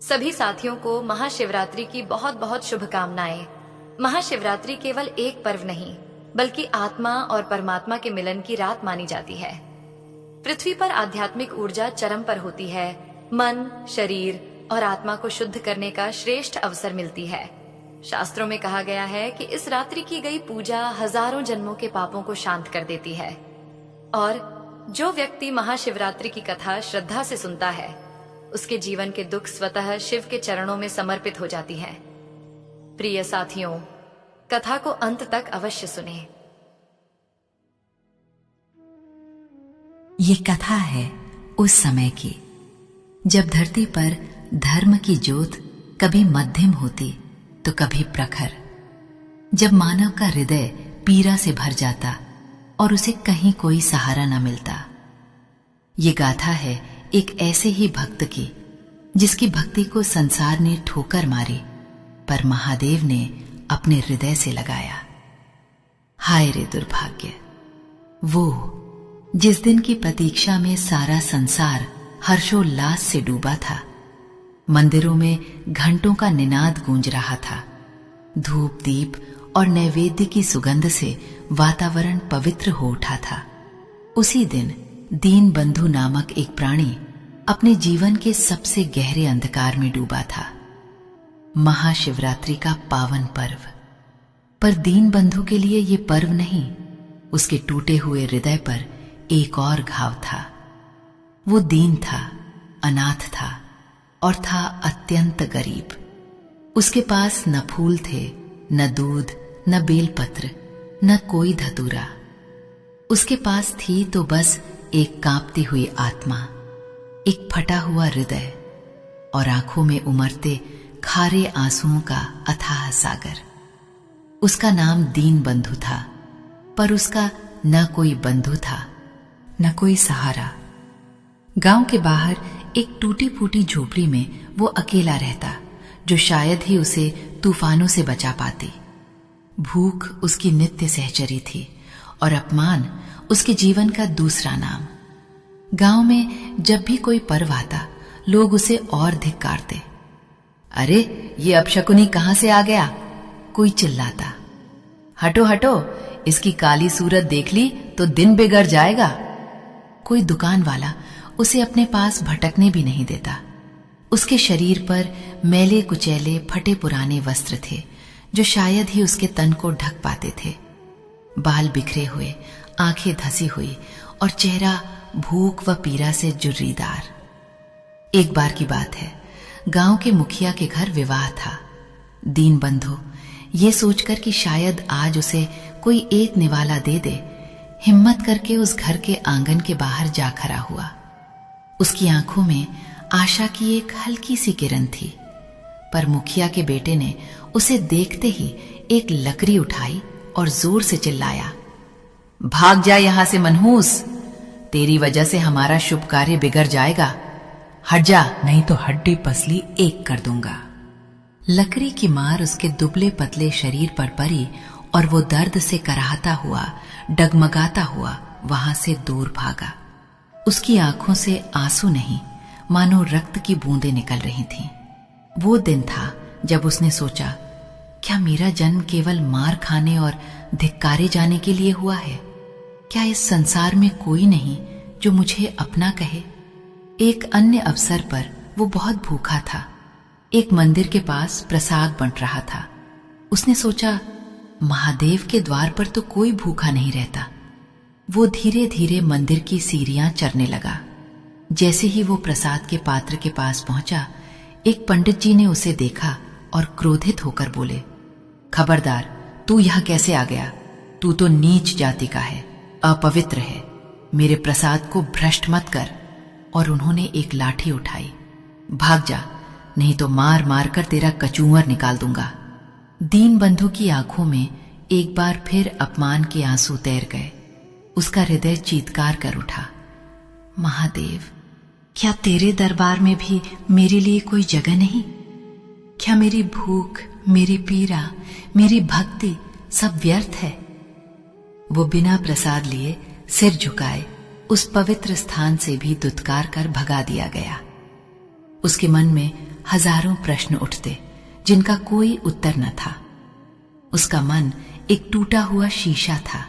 सभी साथियों को महाशिवरात्रि की बहुत बहुत शुभकामनाएं। महाशिवरात्रि केवल एक पर्व नहीं, बल्कि आत्मा और परमात्मा के मिलन की रात मानी जाती है। पृथ्वी पर आध्यात्मिक ऊर्जा चरम पर होती है। मन, शरीर और आत्मा को शुद्ध करने का श्रेष्ठ अवसर मिलती है। शास्त्रों में कहा गया है कि इस रात्रि की गई पूजा हजारों जन्मों के पापों को शांत कर देती है। और जो व्यक्ति महाशिवरात्रि की कथा श्रद्धा से सुनता है, उसके जीवन के दुख स्वतः शिव के चरणों में समर्पित हो जाती हैं। प्रिय साथियों, कथा को अंत तक अवश्य सुनें। ये कथा है उस समय की जब धरती पर धर्म की ज्योत कभी मध्यम होती तो कभी प्रखर, जब मानव का हृदय पीड़ा से भर जाता और उसे कहीं कोई सहारा न मिलता। ये गाथा है एक ऐसे ही भक्त की जिसकी भक्ति को संसार ने ठोकर मारी, पर महादेव ने अपने हृदय से लगाया। हाय रे दुर्भाग्य, वो जिस दिन की प्रतीक्षा में सारा संसार हर्षोल्लास से डूबा था। मंदिरों में घंटों का निनाद गूंज रहा था। धूप दीप और नैवेद्य की सुगंध से वातावरण पवित्र हो उठा था। उसी दिन दीन बंधु नामक एक प्राणी अपने जीवन के सबसे गहरे अंधकार में डूबा था। महाशिवरात्रि का पावन पर्व, पर दीन बंधु के लिए ये पर्व नहीं, उसके टूटे हुए हृदय पर एक और घाव था। वो दीन था, अनाथ था और था अत्यंत गरीब। उसके पास न फूल थे, न दूध, न बेलपत्र, न कोई धतूरा। उसके पास थी तो बस एक कांपती हुई आत्मा, एक फटा हुआ हृदय और आंखों में उमड़ते खारे आंसुओं का अथाह सागर। उसका नाम दीन बंधु था, पर उसका न कोई बंधु था, न कोई सहारा। गांव के बाहर एक टूटी फूटी झोपड़ी में वो अकेला रहता, जो शायद ही उसे तूफानों से बचा पाती। भूख उसकी नित्य सहचरी थी और अपमान उसके जीवन का दूसरा नाम। गांव में जब भी कोई पर्व आता, लोग उसे और धिक्कारते। अरे ये अपशकुनी कहां से आ गया, कोई चिल्लाता। हटो हटो, इसकी काली सूरत देख ली तो दिन बिगड़ जाएगा। कोई दुकान वाला उसे अपने पास भटकने भी नहीं देता। उसके शरीर पर मैले कुचैले फटे पुराने वस्त्र थे, जो शायद ही उसके तन को ढक पाते थे। बाल बिखरे हुए, आंखें धसी हुई और चेहरा भूख व पीड़ा से जुर्रीदार। एक बार की बात है, गांव के मुखिया के घर विवाह था। दीन बंधु ये सोचकर कि शायद आज उसे कोई एक निवाला दे दे, हिम्मत करके उस घर के आंगन के बाहर जा खड़ा हुआ। उसकी आंखों में आशा की एक हल्की सी किरण थी, पर मुखिया के बेटे ने उसे देखते ही एक लकड़ी उठाई और जोर से चिल्लाया, भाग जा यहां से मनहूस, तेरी वजह से हमारा शुभ कार्य बिगड़ जाएगा। हट जा, नहीं तो हड्डी पसली एक कर दूंगा। लकड़ी की मार उसके दुबले पतले शरीर पर पड़ी और वो दर्द से कराहता हुआ, डगमगाता हुआ वहां से दूर भागा। उसकी आंखों से आंसू नहीं, मानो रक्त की बूंदें निकल रही थीं। वो दिन था जब उसने सोचा, क्या मेरा जन्म केवल मार खाने और धिक्कारे जाने के लिए हुआ है? क्या इस संसार में कोई नहीं जो मुझे अपना कहे? एक अन्य अवसर पर वो बहुत भूखा था। एक मंदिर के पास प्रसाद बंट रहा था। उसने सोचा, महादेव के द्वार पर तो कोई भूखा नहीं रहता। वो धीरे धीरे मंदिर की सीढ़ियां चढ़ने लगा। जैसे ही वो प्रसाद के पात्र के पास पहुंचा, एक पंडित जी ने उसे देखा और क्रोधित होकर बोले, खबरदार, तू यहां कैसे आ गया? तू तो नीच जाति का है, अपवित्र है। मेरे प्रसाद को भ्रष्ट मत कर। और उन्होंने एक लाठी उठाई। भाग जा, नहीं तो मार मार कर तेरा कचूमर निकाल दूंगा। दीन बंधु की आंखों में एक बार फिर अपमान के आंसू तैर गए। उसका हृदय चीत्कार कर उठा, महादेव, क्या तेरे दरबार में भी मेरे लिए कोई जगह नहीं? क्या मेरी भूख, मेरी पीड़ा, मेरी भक्ति सब व्यर्थ है? वो बिना प्रसाद लिए सिर झुकाए उस पवित्र स्थान से भी दुत्कार कर भगा दिया गया। उसके मन में हजारों प्रश्न उठते जिनका कोई उत्तर न था। उसका मन एक टूटा हुआ शीशा था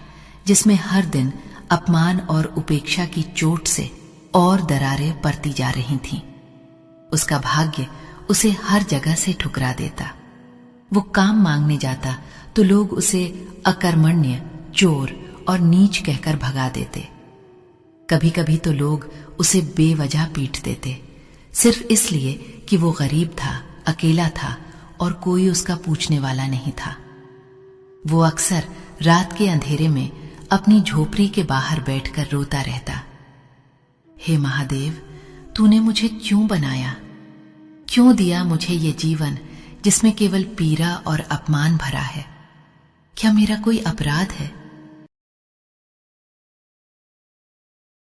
जिसमें हर दिन अपमान और उपेक्षा की चोट से और दरारें पड़ती जा रही थीं। उसका भाग्य उसे हर जगह से ठुकरा देता। वो काम मांगने जाता तो लोग उसे अकर्मण्य, चोर और नीच कहकर भगा देते। कभी कभी तो लोग उसे बेवजह पीट देते, सिर्फ इसलिए कि वो गरीब था, अकेला था और कोई उसका पूछने वाला नहीं था। वो अक्सर रात के अंधेरे में अपनी झोपड़ी के बाहर बैठकर रोता रहता। हे महादेव, तूने मुझे क्यों बनाया? क्यों दिया मुझे ये जीवन जिसमें केवल पीड़ा और अपमान भरा है? क्या मेरा कोई अपराध है?